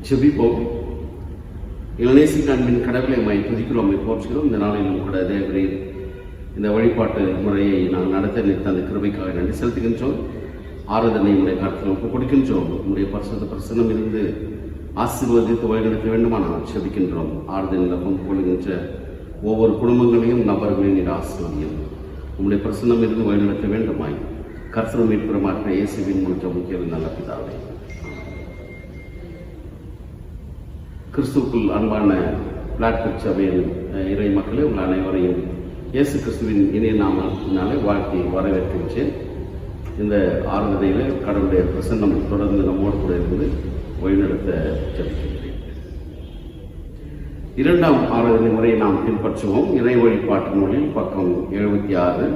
ஜெபிப்போம். இளநேசின் அன்பின் கடவுளை துதிக்கிறோம், போற்றுகிறோம். இந்த நாளிலும் கூட தேவரீர் இந்த வழிபாட்டு முறையை நாங்கள் நடத்த நிறுத்த அந்த கிருபைக்காக நன்றி செலுத்துகின்றோம். ஆராதனை உடைய கருத்தில் ஒப்புக் கொடுக்கின்றோம். உடைய பரிசுத்த பிரசன்னம் இருந்து ஆசீர்வதித்து வழிநடத்த வேண்டுமானால் ஜெபிக்கின்றோம். ஆராதனையில் பங்கு கொள்கின்ற ஒவ்வொரு குடும்பங்களையும் நபர்களையும் நீர் ஆசீர்வதியும். உங்களுடைய பிரசன்னம் இருந்து வழிநடத்த வேண்டுமாய் கர்த்தரும் மீட்புறமாற்ற இயேசுவின் மூலம் முக்கிய நல்ல பிதாவே. கிறிஸ்துவுக்குள் அன்பான பிளாட்புட் சபையின் இறை மக்களே, உங்கள் அனைவரையும் இயேசு கிறிஸ்துவின் இணைய நாமத்தினாலே வாழ்த்தி வரவேற்கின்றேன். இந்த ஆராதனையில் கடவுளுடைய பிரசன்னம் தொடர்ந்து நம்மோடு கூட இருந்து வழிநடத்த ஜெபிக்கின்றேன். இரண்டாம் ஆராதனை முறையை நாம் பின்பற்றுவோம். இறை வழிபாட்டு நூலில் பக்கம் 76.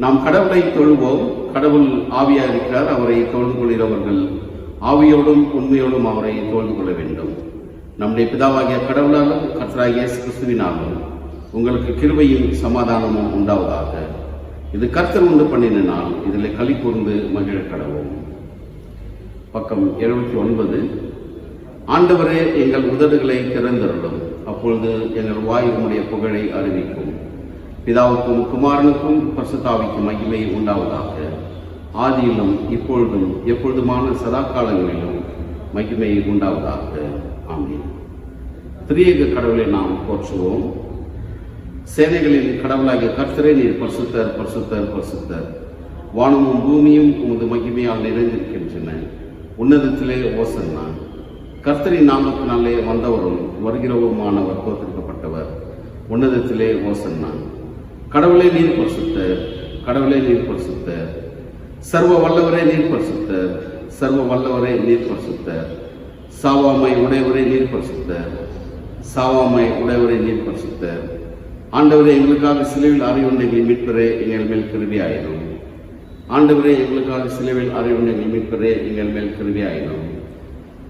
நாம் கடவுளை தொழுவோம். கடவுள் ஆவியாக இருக்கிறார். அவரை தொழுது கொள்கிறவர்கள் ஆவியோடும் உண்மையோடும் அவரை தொழுது கொள்ள வேண்டும். நம்முடைய பிதாவாகிய கடவுளாலும் கர்த்தராகிய இயேசு கிறிஸ்துவினாலும் உங்களுக்கு கிருபையும் சமாதானமும் உண்டாவதாக. இது கர்த்தர் உண்டு பண்ணின நாள், இதில் களி கூர்ந்து மகிழ கடவோம். பக்கம் 79. ஆண்டவரே, எங்கள் உதடுகளை திறந்தருளும், அப்பொழுது எங்கள் வாய் உம்முடைய புகழை அறிவிக்கும். பிதாவுக்கும் குமாரனுக்கும் பரிசுத்தாவிக்கும் மகிமை உண்டாவதாக. ஆதியிலும் இப்பொழுதும் எப்பொழுதுமான சதா காலங்களிலும் மகிமை உண்டாவதாக. ஆமென். திரியேக கடவுளை நாம் போற்றுவோம். சேனைகளின் கடவுளாகிய கர்த்தரே, நீர் பரிசுத்தர், பரிசுத்தர், பரிசுத்தர். வானமும் பூமியும் உமது மகிமையால் நிறைந்திருக்கின்றன. உன்னதத்திலே ஓசன்னா. கர்த்தரின் நாமத்தினாலே வந்தவரும் வருகிறவருமானவர் தோற்கடிக்கப்பட்டவர். உன்னதத்திலே ஓசன்னா. கடவுளே நீர் பரிசுத்தர், கடவுளே நீர் பரிசுத்தர். சர்வ வல்லவரே நீர் பரிசுத்தர், சர்வ வல்லவரே நீர் பரிசுத்தர். சாவாமை உடையவரே நீர் பரிசுத்தர், சாவாமை உடையவரே நீர் பரிசுத்தர். ஆண்டவரே, எங்களுக்காக சிலுவையில் அறிவுண்டைகளை மீட்பரே, எங்கள் மேல் கிருபையாயிரும். ஆண்டவரே, எங்களுக்காக சிலுவையில் அறிவுண்டைகளை மீட்பரே, எங்கள் மேல் கிருபையாயிரும்.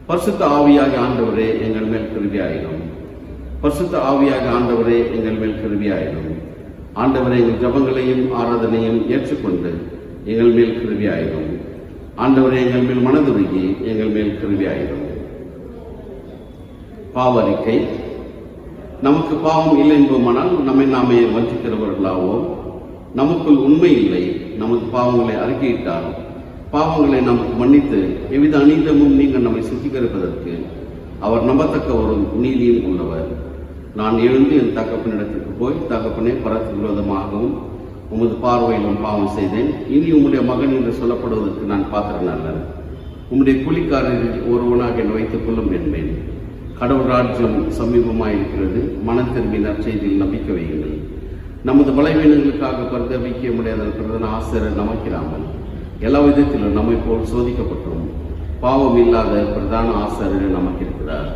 பரிசுத்த ஆவியாக ஆண்டவரே, எங்கள் மேல் கிருபையாயிரும். பரிசுத்த ஆவியாக ஆண்டவரே, எங்கள் மேல் கிருபையாயிரும். ஆண்டவரே, எங்கள் ஜபங்களையும் ஆராதனையும் ஏற்றுக்கொண்டு எங்கள் மேல் கிருபையாயிரும். ஆண்டவரே, எங்கள் மேல் மனதுருகி எங்கள் மேல் கிருபையாயிரும். பாவறிக்கை. நமக்கு பாவம் இல்லை என்போமானால் நம்மை நாமே வஞ்சிக்கிறவர்களாவோம். நமக்குள் உண்மை இல்லை. நமது பாவங்களை அறிக்கையிட்டால் பாவங்களை நமக்கு மன்னித்து எவ்வித அநீதமும் நீங்கள் நம்மை சுத்திகரிப்பதற்கு அவர் நம்பத்தக்கவரும் நீதியும் உள்ளவர். நான் எழுந்து என் தகப்பனிடத்திற்கு போய், தகப்பனே, பரத்து விரோதமாகவும் உமது பார்வையிலும் பாவம் செய்தேன். இனி உம்முடைய மகன் என்று சொல்லப்படுவதற்கு நான் பாத்திரன் அல்ல. உம்முடைய கூலிக்காரரில் ஒருவனாக என்னை வைத்துக் கொள்ளும் என்பேன். கடவுள் ராஜ்யம் சமீபமாயிருக்கிறது. மனம் திரும்பி நற்செய்தியில் நம்பிக்கை வையுங்கள். நமது பலவீனங்களுக்காக பரிதவிக்க முடியாத பிரதான ஆசிரியர் நமக்கிறாமல் எல்லா விதத்திலும் நம்மை போல் சோதிக்கப்பட்டோம். பாவம் இல்லாத பிரதான ஆசிரியர் நமக்கு இருக்கிறார்.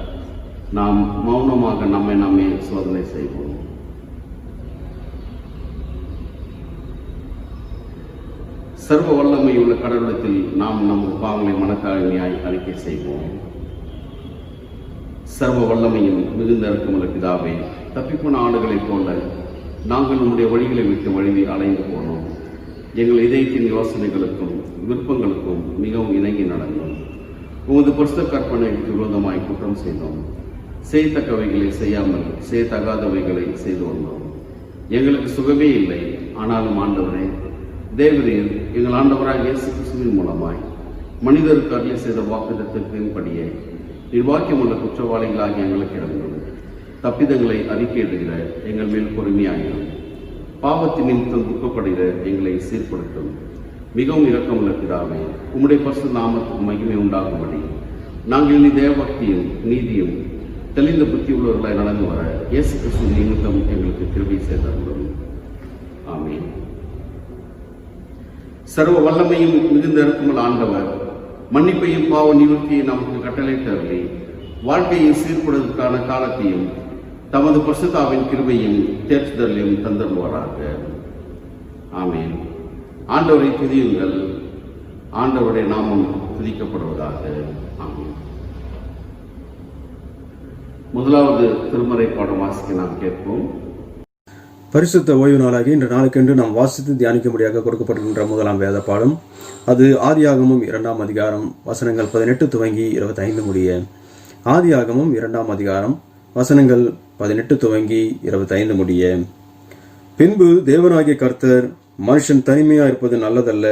நாம் மௌனமாக நம்மை நாமே சோதனை செய்வோம். சர்வ வல்லமை உள்ள கடவுளத்தில் நாம் நமது பாவங்களை மனத்தாழ்மையாய் அறிக்கை செய்வோம். சர்வ வல்லமையும் மிகுந்த இறக்கமுள்ள பிதாவே, தப்பிப்போன ஆடுகளைப் போல நாங்கள் நம்முடைய வழிகளை விட்டு வழியை அலைந்து போனோம். எங்கள் இதயத்தின் யோசனைகளுக்கும் விருப்பங்களுக்கும் மிகவும் இணங்கி நடந்தோம். உமது பரிசுத்த கற்பனைக்கு விரோதமாய் குற்றம் செய்தோம். செய்யத்தக்கவைகளை செய்யாமல் செய்யத்தகாதவைகளை செய்து வந்தோம். எங்களுக்கு சுகமே இல்லை. ஆனாலும் ஆண்டவரே, தேவரீர் எங்கள் ஆண்டவராக இயேசு கிறிஸ்துவின் மூலமாய் மனிதருக்கு அருளி செய்த வாக்குத்தத்தின்படியே நிர்வாக்கியமுள்ள குற்றவாளிகளாகி எங்களுக்கு இறங்கும். தப்பிதங்களை அறிக்கையிடுகிற எங்கள் மேல் பொறுமையாயிரும். பாவத்தின் நிமித்தம் துக்கப்படுகிற எங்களை சீர்படுத்தும். மிகவும் இரக்கமுள்ள பிதாவே, உம்முடைய பரிசுத்த நாமத்துக்கு மகிமை உண்டாகும்படி நாங்கள் இனி தேவபக்தியும் நீதியும் தெளிந்த புத்தி உள்ளவர்களாய் நடந்து வர இயேசு கிறிஸ்து நிமித்தம் எங்களுக்கு கிருபை செய்தருளும். ஆமென். சர்வ வல்லமையும் மிகுந்த இறக்கமுள்ள ஆண்டவர் மன்னிப்பையும் பாவ நிவர்த்தியை நமக்கு கட்டளையிட்டருளி வாழ்க்கையை சீர்படுவதற்கான காலத்தையும் தமது பரிசுத்தாவின் கிருபையும் தேற்றுதலையும் தந்தருவாராக. ஆமென். ஆண்டவரை துதியுங்கள். ஆண்டவருடைய நாமம் துதிக்கப்படுவதாக. ஆமென். முதலாவது திருமறை பாடம் வாசிக்க நாம் கேட்போம். பரிசுத்த ஓய்வு நாளாகி இன்று நாளுக்கென்று நாம் வாசித்து தியானிக்கும்படியாக கொடுக்கப்படுகின்ற முதலாம் வேத பாடம் அது ஆதியாகமம் 2ஆம் அதிகாரம் வசனங்கள் 18 துவங்கி 25 முடிய. ஆதியாகமம் 2ஆம் அதிகாரம் வசனங்கள் 18 துவங்கி 25 முடிய. பின்பு தேவனாகிய கர்த்தர், மனுஷன் தனிமையா இருப்பது நல்லதல்ல,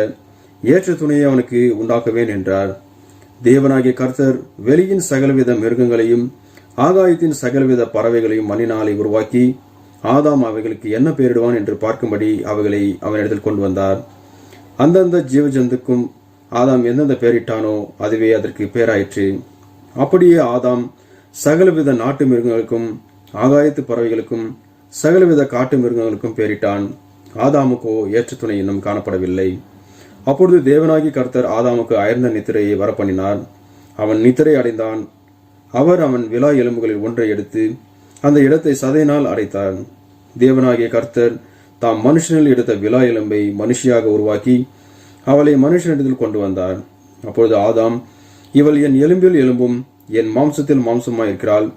ஏற்ற துணையை அவனுக்கு உண்டாக்குவேன் என்றார். தேவனாகிய கர்த்தர் வெளியின் சகலவித மிருகங்களையும் ஆகாயத்தின் சகலவித பறவைகளையும் மண்ணினாலே உருவாக்கி ஆதாம் அவைகளுக்கு என்ன பெயரிடுவான் என்று பார்க்கும்படி அவைகளை அவனிடத்தில் கொண்டு வந்தார். அந்தந்த ஜீவஜந்துக்கும் ஆதாம் எந்தெந்த பெயரிட்டானோ அதுவே அதற்கு பெயராயிற்று. அப்படியே ஆதாம் சகலவித நாட்டு மிருகங்களுக்கும் ஆகாயத்து பறவைகளுக்கும் சகலவித காட்டு மிருகங்களுக்கும் பெயரிட்டான். ஆதாமுக்கோ ஏற்ற துணை இன்னும் காணப்படவில்லை. அப்பொழுது தேவனாகி கர்த்தர் ஆதாமுக்கு அயர்ந்த நித்திரையை வரப்பண்ணினார். அவன் நித்திரை அடைந்தான். அவர் அவன் விலா எலும்புகளில் ஒன்றை எடுத்து அந்த இடத்தை சதையினால் அடைத்தார். தேவனாகிய கர்த்தர் தாம் மனுஷனில் எடுத்த விலா எலும்பை மனுஷியாக உருவாக்கி அவளை மனுஷனிடத்தில் கொண்டு வந்தார். அப்பொழுது ஆதாம், இவள் என் எலும்பில் எலும்பும் என் மாம்சத்தில் மாம்சமாயிருக்கிறாள்,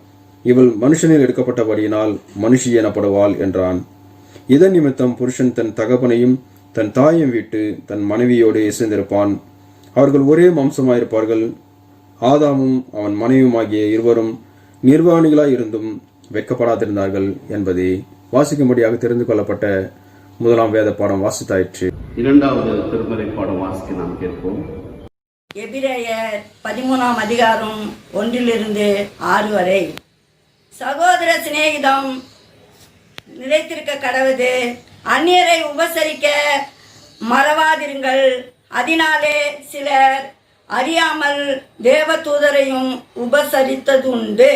இவள் மனுஷனில் எடுக்கப்பட்டபடியினால் மனுஷி எனப்படுவாள் என்றான். இதன் நிமித்தம் புருஷன் தன் தகப்பனையும் தன் தாயையும் விட்டு தன் மனைவியோடு இசைந்திருப்பான், அவர்கள் ஒரே மாம்சமாயிருப்பார்கள். ஆதாமும் அவன் மனைவியுமாகிய இருவரும் நிர்வாணிகளாய் இருந்தும் வெட்கப்படாதிருந்தார்கள் என்பதை வாசிக்கும்படியாக தெரிந்து கொள்ளப்பட்ட முதலாம் வேத பாடம் வாசித்தாயிற்று. இரண்டாவது திருமறை பாடம் வாசிக்க நாம் கேட்போம். எபிரேயர் 13ஆம் அதிகாரம் 1-6 வரை. சகோதர சிநேகிதம் நிலைத்திருக்க கடவுது, அந்நியரை உபசரிக்க மறவாதிருங்கள். அதனாலே சிலர் அறியாமல் தேவதூதரையும் உபசரித்ததுண்டு.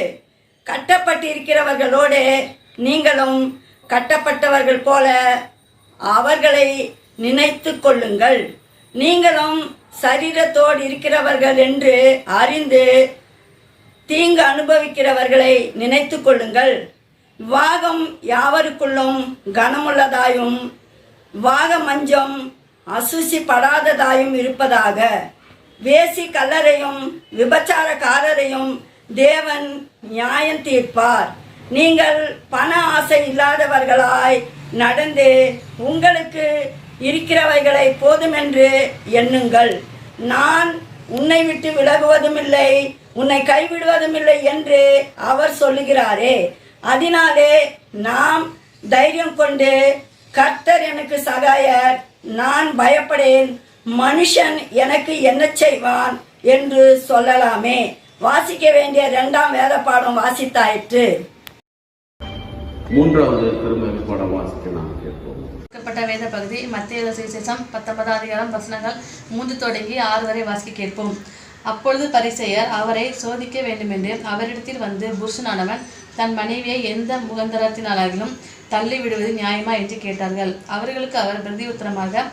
கட்டப்பட்டிருக்கிறவர்களோடு நீங்களும் கட்டப்பட்டவர்கள் போல அவர்களை நினைத்து கொள்ளுங்கள். நீங்களும் சரீரத்தோடு இருக்கிறவர்கள் என்று அறிந்து தீங்கு அனுபவிக்கிறவர்களை நினைத்து கொள்ளுங்கள். விவாகம் யாவருக்குள்ளும் கனமுள்ளதாயும் விவாகமஞ்சம் அசூசிப்படாததாயும் இருப்பதாக. வேசி கல்லரையும் விபச்சாரக்காரரையும் தேவன் நியாயம் தீர்ப்பார். நீங்கள் பண ஆசை இல்லாதவர்களாய் நடந்து உங்களுக்கு இருக்கிறவைகளை போதுமென்று எண்ணுங்கள். நான் உன்னை விட்டு விலகுவதுமில்லை, உன்னை கைவிடுவதுமில்லை என்று அவர் சொல்லுகிறாரே. அதனாலே நாம் தைரியம் கொண்டு, கர்த்தர் எனக்கு சகாயர், நான் பயப்படேன், மனுஷன் எனக்கு என்ன செய்வான் என்று சொல்லலாமே. வாசிக்க வேண்டிய 2ஆம் வேத பாடம் வாசித்தாயிற்று. மூன்றாவது திருமறை பாடம் வாசிக்க நாம் கேட்போம். கொடுக்கப்பட்ட வேத பகுதி மத்தேயு சுவிசேஷம் 19ஆம் அதிகாரம் வசனங்கள் 3 தொடங்கி 6 வரை வாசிக்க கேட்போம். அப்பொழுது பரிசேயர் அவரை சோதிக்க வேண்டுமென்று அவரிடத்தில் வந்து, புருஷனானவன் தன் மனைவியை எந்த முகந்தரத்தினாலும் தள்ளி விடுவது நியாயமா என்று கேட்டார்கள். அவர்களுக்கு அவர் பிரதியுத்தரமாக,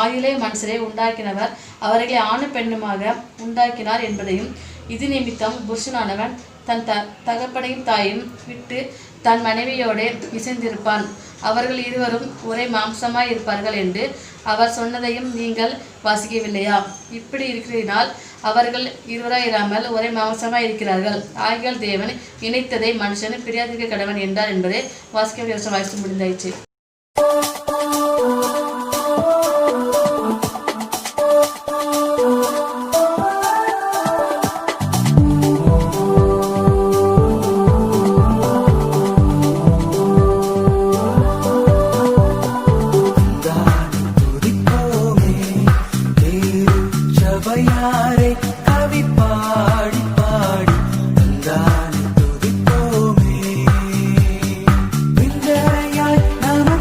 ஆயிலே மனுஷரை உண்டாக்கினவர் அவர்களை ஆணும் பெண்ணுமாக உண்டாக்கினார் என்பதையும், இது நிமித்தம் புருஷனானவன் தன் தகப்பனையும் தாயும் விட்டு தன் மனைவியோடு இசைந்திருப்பான், அவர்கள் இருவரும் ஒரே மாம்சமாய் இருப்பார்கள் என்று அவர் சொன்னதையும் நீங்கள் வாசிக்கவில்லையா? இப்படி இருக்கிறதினால் அவர்கள் இருவராயிராமல் ஒரே மாம்சமாய் இருக்கிறார்கள். ஆகியால் தேவன் இணைத்ததை மனுஷன் பிரியாதிருக்க கடவன் என்றார் என்பதை வாசிக்க வாசித்து முடிந்தாயிற்று. நம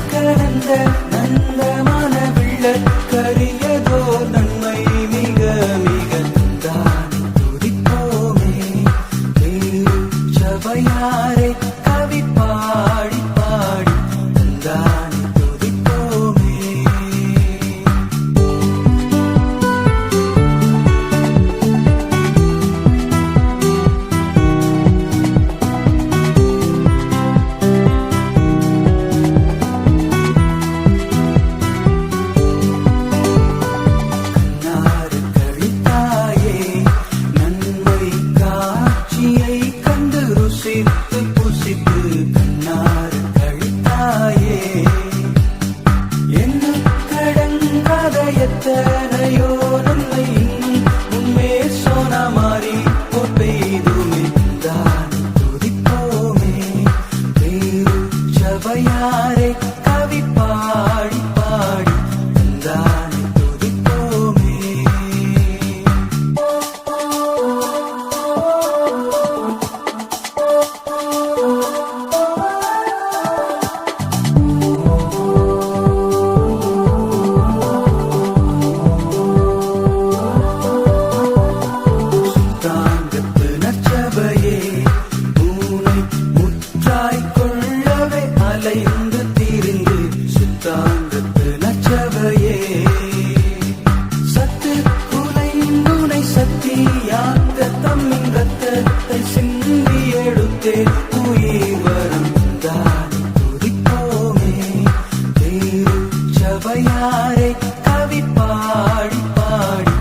திருச்சபையாரை கவி பாடி பாடி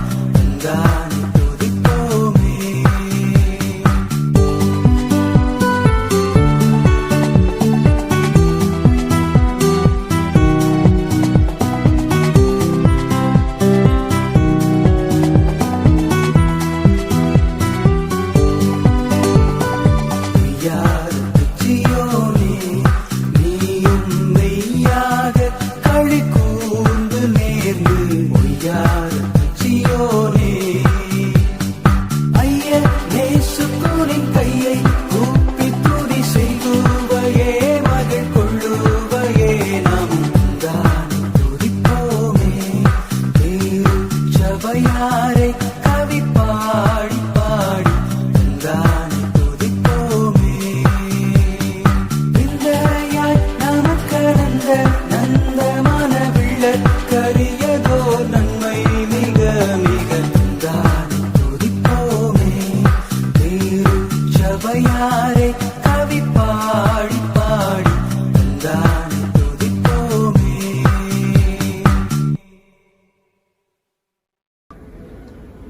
தானே துதிப்போமே.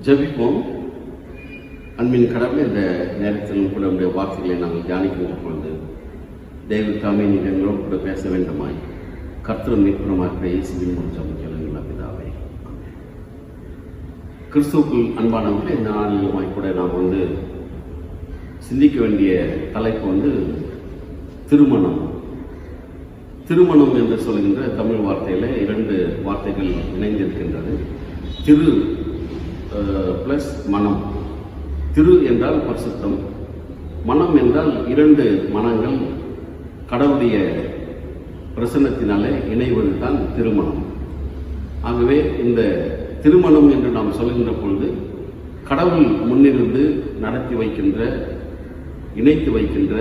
ஜெபிப்போம். அன்பின் கடவுளே, இந்த நேரத்திலும் கூட உடைய வார்த்தைகளை நாங்கள் தியானிக்கின்ற பொழுது தெய்வ தாமே நீங்கள் எங்களோடு கூட பேச வேண்டுமாய் கர்த்தரும் மீட்பருமாகிய இயேசுவின் மூலம் ஜெபிக்கிறோம் பிதாவே. கிறிஸ்துவுக்குள் அன்பானவர்களே, இந்த நாளிலுமாய் கூட நாம் சிந்திக்க வேண்டிய தலைப்பு திருமணம். திருமணம் என்று சொல்கின்ற தமிழ் வார்த்தையில 2 வார்த்தைகள் இணைந்திருக்கின்றது. திரு பிளஸ் மனம். திரு என்றால் பரிசுத்தம், மனம் என்றால் 2 மனங்கள் கடவுளுடைய பிரசன்னத்தினாலே இணைவது தான் திருமணம். ஆகவே இந்த திருமணம் என்று நாம் சொல்கின்ற பொழுது கடவுள் முன்னிருந்து நடத்தி வைக்கின்ற, இணைத்து வைக்கின்ற,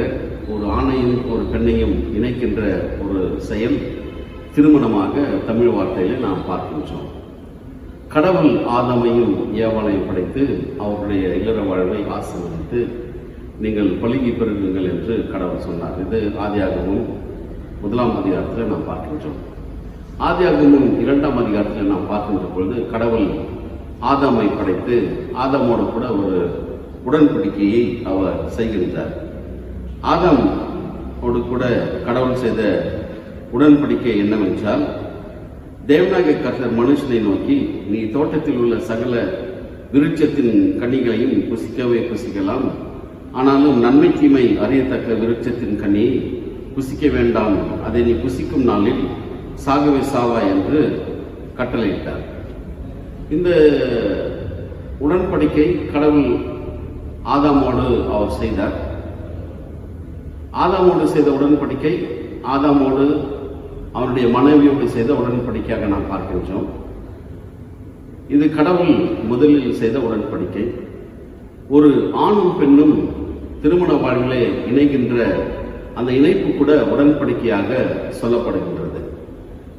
ஒரு ஆணையும் ஒரு பெண்ணையும் இணைக்கின்ற ஒரு செயல் திருமணமாக தமிழ் வார்த்தையில நாம் பார்க்கின்றோம். கடவுள் ஆதாமையும் ஏவாளையும் படைத்து அவருடைய இல்லற வாழ்வை ஆசீர்வதித்து நீங்கள் பலுகி பெருகுங்கள் என்று கடவுள் சொன்னார். இது ஆதியாகமம் 1ஆம் அதிகாரத்தில் நாம் பார்க்கின்றோம். ஆதியாகமம் 2ஆம் அதிகாரத்தில் நாம் பார்க்கின்ற பொழுது கடவுள் ஆதாமை படைத்து ஆதாமோடு கூட ஒரு உடன்படிக்கையை அவர் செய்கின்றார். ஆதாமோடு கூட கடவுள் செய்த உடன்படிக்கை என்னவென்றால், தேவனாகிய கர்த்தர் மனுஷனை நோக்கி, நீ தோட்டத்தில் உள்ள சகல விருட்சத்தின் கனிகளையும் புசிக்கவே புசிக்கலாம், ஆனாலும் நன்மை தீமை அறியத்தக்க விருட்சத்தின் கனியை புசிக்க வேண்டாம், அதை நீ புசிக்கும் நாளில் சாகவே சாவா என்று கட்டளையிட்டார். இந்த உடன்படிக்கை கடவுள் ஆதாமோடு அவர் செய்தார். ஆதாமோடு செய்த உடன்படிக்கை ஆதாமோடு அவருடைய மனைவியோடு செய்த உடன்படிக்கையாக நாம் பார்க்கின்றோம். இது கடவுள் முதலில் செய்த உடன்படிக்கை. ஒரு ஆணும் பெண்ணும் திருமண வாழ்விலே இணைகின்ற அந்த இணைப்பு கூட உடன்படிக்கையாக சொல்லப்படுகின்றது.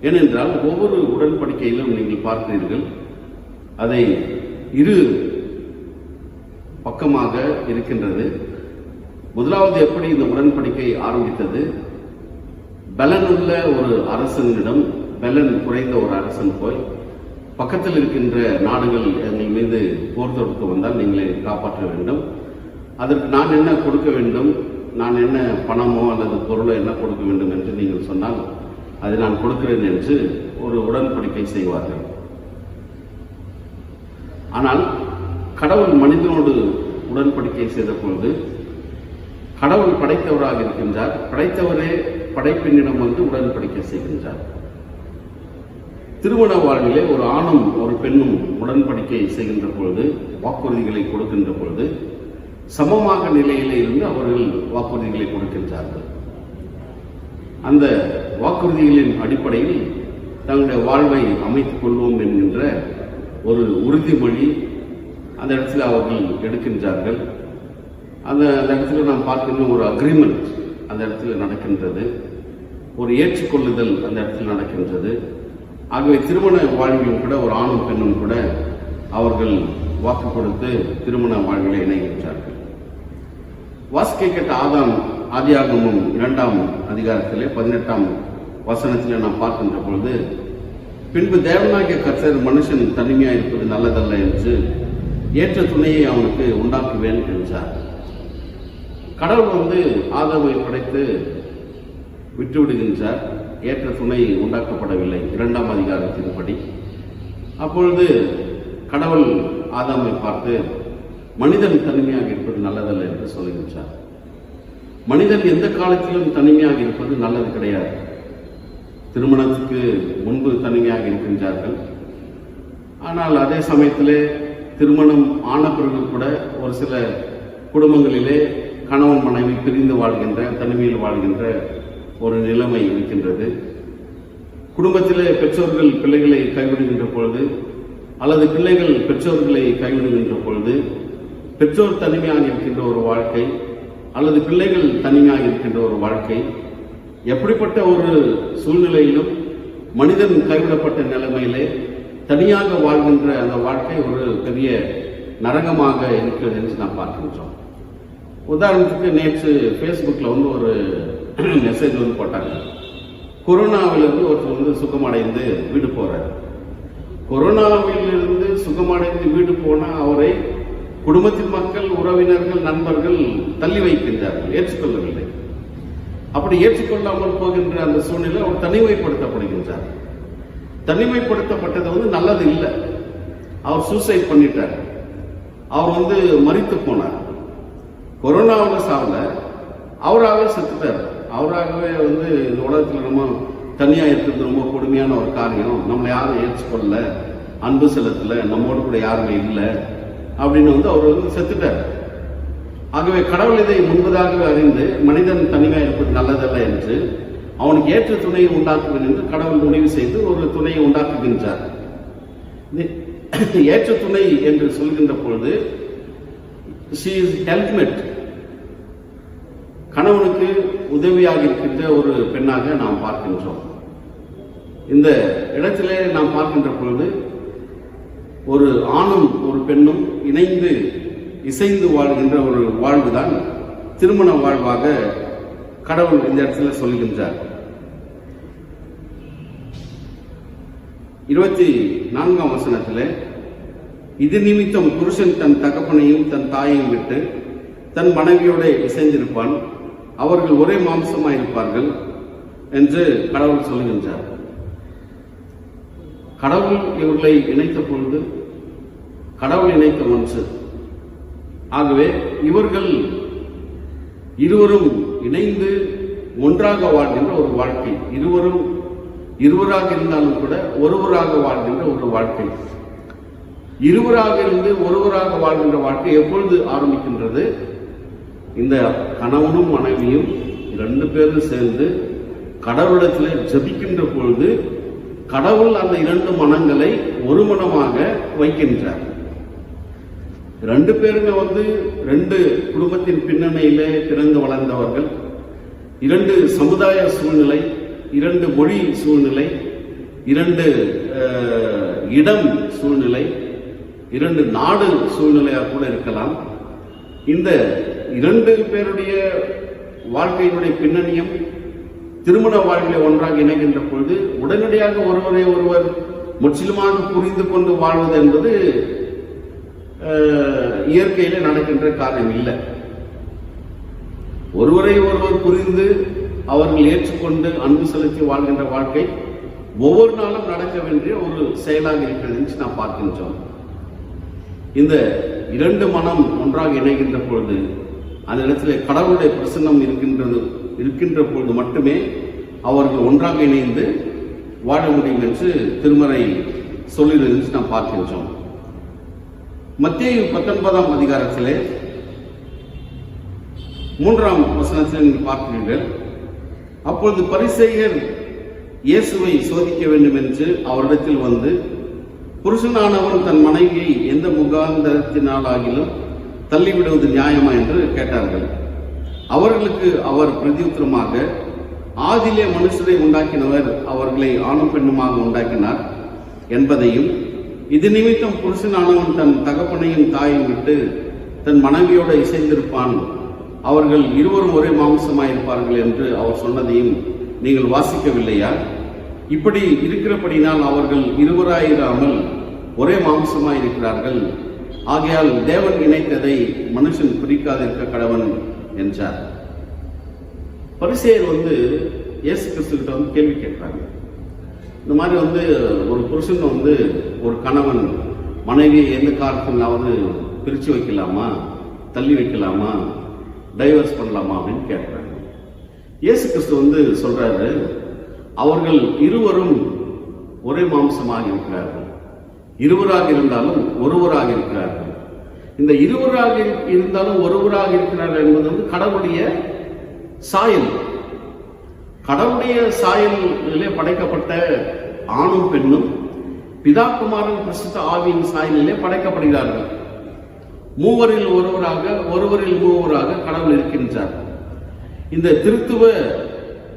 ஏனென்றால் ஒவ்வொரு உடன்படிக்கையிலும் நீங்கள் பார்க்கிறீர்கள், அதை 2 பக்கமாக இருக்கின்றது. முதலாவது எப்படி இந்த உடன்படிக்கை ஆரம்பித்தது? பலனுள்ள ஒரு அரசனிடம் பலன் குறைந்த ஒரு அரசன் போய், பக்கத்தில் இருக்கின்ற நாடுகள் எங்கள் மீது போர் தொடுத்து வந்தால் நீங்களை காப்பாற்ற வேண்டும், அதற்கு நான் என்ன கொடுக்க வேண்டும், நான் என்ன பணமோ அல்லது பொருளோ என்ன கொடுக்க வேண்டும் என்று நீங்கள் சொன்னால் அதை நான் கொடுக்கிறேன் என்று ஒரு உடன்படிக்கை செய்வார்கள். ஆனால் கடவுள் மனிதனோடு உடன்படிக்கை செய்த பொழுது கடவுள் படைத்தவராக இருக்கின்றார், படைத்தவரே படைப்பினிடம் உடன்படிக்கை செய்கின்றார். திருமண வாழ்விலே ஒரு ஆணும் ஒரு பெண்ணும் உடன்படிக்கை செய்கின்ற பொழுது, வாக்குறுதிகளை கொடுக்கின்ற பொழுது சமமாக நிலையிலே இருந்து அவர்கள் வாக்குறுதிகளை கொடுக்கின்றார்கள். அந்த வாக்குறுதிகளின் அடிப்படையில் தங்களுடைய வாழ்வை அமைத்துக் கொள்வோம் என்கின்ற ஒரு உறுதிமொழி அந்த இடத்துல அவர்கள் எடுக்கின்றார்கள். அந்த இடத்துல நாம் பார்க்கின்ற ஒரு அக்ரிமெண்ட் அந்த இடத்துல நடக்கின்றது, ஒரு ஏற்றுக்கொள்ளுதல் அந்த இடத்துல நடக்கின்றது. ஆகவே திருமண வாழ்விலும் கூட ஒரு ஆணும் பெண்ணும் கூட அவர்கள் வாக்கு கொடுத்து திருமண வாழ்விலே இணைகின்றார்கள். வாசிக்க கேட்ட ஆதாம் ஆதியாகமம் 2ஆம் அதிகாரத்திலே 18ஆம் வசனத்திலே நாம் பார்க்கின்ற பொழுது, பின்பு தேவனாகிய கர்த்தர் மனுஷன் தனிமையாக இருப்பது நல்லதல்ல என்று ஏற்ற துணையை அவனுக்கு உண்டாக்குவேன் என்றார். கடவுள் ஆதாமை படைத்து விட்டுவிடுகின்றார். ஏற்ற துணை உண்டாக்கப்படவில்லை 2ஆம் அதிகாரத்தின்படி. அப்பொழுது கடவுள் ஆதாமை பார்த்து மனிதன் தனிமையாக இருப்பது நல்லதல்ல என்று சொல்லுகின்றார். மனிதன் எந்த காலத்திலும் தனிமையாக இருப்பது நல்லது கிடையாது. திருமணத்துக்கு முன்பு தனிமையாக இருக்கின்றார்கள். ஆனால் அதே சமயத்திலே திருமணம் ஆன பிறகு கூட ஒரு சில குடும்பங்களிலே கணவன் மனைவி பிரிந்து வாழ்கின்ற, தனிமையில் வாழ்கின்ற ஒரு நிலைமை இருக்கின்றது. குடும்பத்திலே பெற்றோர்கள் பிள்ளைகளை கைவிடுகின்ற பொழுது அல்லது பிள்ளைகள் பெற்றோர்களை கைவிடுகின்ற பொழுது பெற்றோர் தனிமையாக இருக்கின்ற ஒரு வாழ்க்கை அல்லது பிள்ளைகள் தனிமையாக இருக்கின்ற ஒரு வாழ்க்கை, எப்படிப்பட்ட ஒரு சூழ்நிலையிலும் மனிதன் கைவிடப்பட்ட நிலைமையிலே தனியாக வாழ்கின்ற அந்த வாழ்க்கை ஒரு பெரிய நரகமாக இருக்கிறது என்று நாம் பார்க்கின்றோம். உதாரணத்துக்கு நேற்று ஃபேஸ்புக்கில் ஒரு மெசேஜ் போட்டாங்க. கொரோனாவிலிருந்து ஒருத்தர் சுகமடைந்து வீடு போறார். கொரோனாவிலிருந்து சுகமடைந்து வீடு போன அவரை குடும்பத்தின் மக்கள், உறவினர்கள், நண்பர்கள் தள்ளி வைக்கின்றார்கள், ஏற்றுக்கொள்ளவில்லை. அப்படி ஏற்றுக்கொள்ளாமல் போகின்ற அந்த சூழ்நிலை அவர் தனிமைப்படுத்தப்படுகின்றார். தனிமைப்படுத்தப்பட்டது நல்லது இல்லை. அவர் சூசைட் பண்ணிட்டார். அவர் மரித்து போனார். கொரோனாவில் சாவல, அவராகவே செத்துட்டார். அவராகவே இந்த உலகத்தில் நம்ம தனியா இருக்கிறது ரொம்ப கொடுமையான ஒரு காரியம், நம்மளை யாரும் ஏற்றுக்கொள்ள, அன்பு செலுத்தல, நம்மோடு கூட யாருமே இல்லை அப்படின்னு அவர் செத்துட்டார். ஆகவே கடவுள் இதை முன்பதாகவே அறிந்து மனிதன் தனிமையாக இருப்பது நல்லதல்ல என்று அவனுக்கு ஏற்ற துணையை உண்டாக்குவேன் என்று கடவுள் முடிவு செய்து ஒரு துணையை உண்டாக்குகின்றார். ஏற்ற துணை என்று சொல்கின்ற பொழுது she is helpmate, கணவனுக்கு உதவியாக இருக்கின்ற ஒரு பெண்ணாக நாம் பார்க்கின்றோம். இந்த இடத்திலே நாம் பார்க்கின்ற பொழுது ஒரு ஆணும் ஒரு பெண்ணும் இணைந்து இசைந்து வாழ்கின்ற ஒரு வாழ்வுதான் திருமண வாழ்வாக கடவுள் இந்த இடத்துல சொல்கின்றார். 24ஆம் வசனத்திலே, இது நிமித்தம் புருஷன் தன் தகப்பனையும் தன் தாயையும் விட்டு தன் மனைவியோட இசைந்திருப்பான், அவர்கள் ஒரே மாம்சமாயிருப்பார்கள் என்று கடவுள் சொல்கின்றார். கடவுள் இவர்களை இணைத்த பொழுது கடவுள் இணைத்த ஒன்று. ஆகவே இவர்கள் இருவரும் இணைந்து ஒன்றாக வாழ்கின்ற ஒரு வாழ்க்கை, இருவராக இருந்தாலும் கூட ஒருவராக வாழ்கின்ற ஒரு வாழ்க்கை, இருவராக இருந்து ஒருவராக வாழ்கின்ற வாழ்க்கை எப்பொழுது ஆரம்பிக்கின்றது? இந்த கணவனும் மனைவியும் 2 பேரும் சேர்ந்து கடவுளிடத்தில் ஜெபிக்கின்ற பொழுது கடவுள் அந்த 2 மனங்களை ஒரு மனமாக வைக்கின்றார். 2 பேருமே 2 குடும்பத்தின் பின்னணியிலே பிறந்து வளர்ந்தவர்கள், 2 சமுதாய சூழ்நிலை, 2 மொழி சூழ்நிலை, 2 இடம் சூழ்நிலை, 2 நாடு சூழ்நிலையாக கூட இருக்கலாம். இந்த 2 பேருடைய வாழ்க்கையினுடைய பின்னணியும் திருமண வாழ்க்கையை ஒன்றாக இணைகின்ற பொழுது உடனடியாக ஒருவரை ஒருவர் முற்றிலுமாக புரிந்து கொண்டு வாழ்வது என்பது இயற்கையில நடக்கின்ற காரியம் இல்லை. ஒருவரை ஒருவர் புரிந்து அவர்கள் ஏற்றுக்கொண்டு அன்பு செலுத்தி வாழ்கின்ற வாழ்க்கை ஒவ்வொரு நாளும் நடக்க வேண்டிய ஒரு செயலாக இருக்கிறது என்று நாம் பார்க்கின்றோம். இந்த 2 மனம் ஒன்றாக இணைகின்ற பொழுது அந்த இடத்துல கடவுளுடைய பிரசன்னம் இருக்கின்ற பொழுது மட்டுமே அவர்கள் ஒன்றாக இணைந்து வாழ முடியும் என்று திருமறை சொல்லுகிறது என்று நாம் பார்க்கின்றோம். மத்தேயு 19ஆம் அதிகாரத்திலே 3ஆம் வசனத்தில் நீங்கள் பார்க்கிறீர்கள். அப்பொழுது பரிசேயர் இயேசுவை சோதிக்க வேண்டும் என்று அவரிடத்தில் வந்து, புருஷனானவன் தன் மனைவியை எந்த முகாந்தரத்தினாலாகிலும் தள்ளிவிடுவது நியாயமா என்று கேட்டார்கள். அவர்களுக்கு அவர் பிரதியுத்தரமாக, ஆதியிலே மனுஷரை உண்டாக்கினவர் அவர்களை ஆணும் பெண்ணுமாக உண்டாக்கினார் என்பதையும், இது நிமித்தம் புருஷனானவன் தன் தகப்பனையும் தாயையும் விட்டு தன் மனைவியோடு இசைந்திருப்பான், அவர்கள் இருவரும் ஒரே மாம்சமாயிருப்பார்கள் என்று அவர் சொன்னதையும் நீங்கள் வாசிக்கவில்லையா? இப்படி இருக்கிறபடினால் அவர்கள் இருவராயிராமல் ஒரே மாம்சமாய் இருக்கிறார்கள். ஆகையால் தேவன் இணைத்ததை மனுஷன் பிரிக்காதிருக்க கடவன் என்றார். பரிசேயர் இயேசு கிறிஸ்துவிட்ட கேள்வி கேட்கிறாங்க. இந்த மாதிரி ஒரு புருஷன் ஒரு கணவன் மனைவியை எந்த காரணத்தினாவது பிரிச்சு வைக்கலாமா, தள்ளி வைக்கலாமா, டைவர்ஸ் பண்ணலாமா அப்படின்னு கேட்கிறாங்க. இயேசு கிறிஸ்து சொல்றாரு, அவர்கள் இருவரும் ஒரே மாம்சமாக இருக்கிறார்கள். இருவராக இருந்தாலும் ஒருவராக இருக்கிறார்கள். இந்த இருவராக இருந்தாலும் ஒருவராக இருக்கிறார்கள் என்பது கடவுளுடைய சாயல். கடவுளுடைய சாயலிலே படைக்கப்பட்ட ஆணும் பெண்ணும் பிதா குமாரன் பரிசுத்த ஆவியின் சாயலிலே படைக்கப்படுகிறார்கள். மூவரில் ஒருவராக, ஒருவரில் மூவராக கடவுள் இருக்கின்றார். இந்த திருத்துவ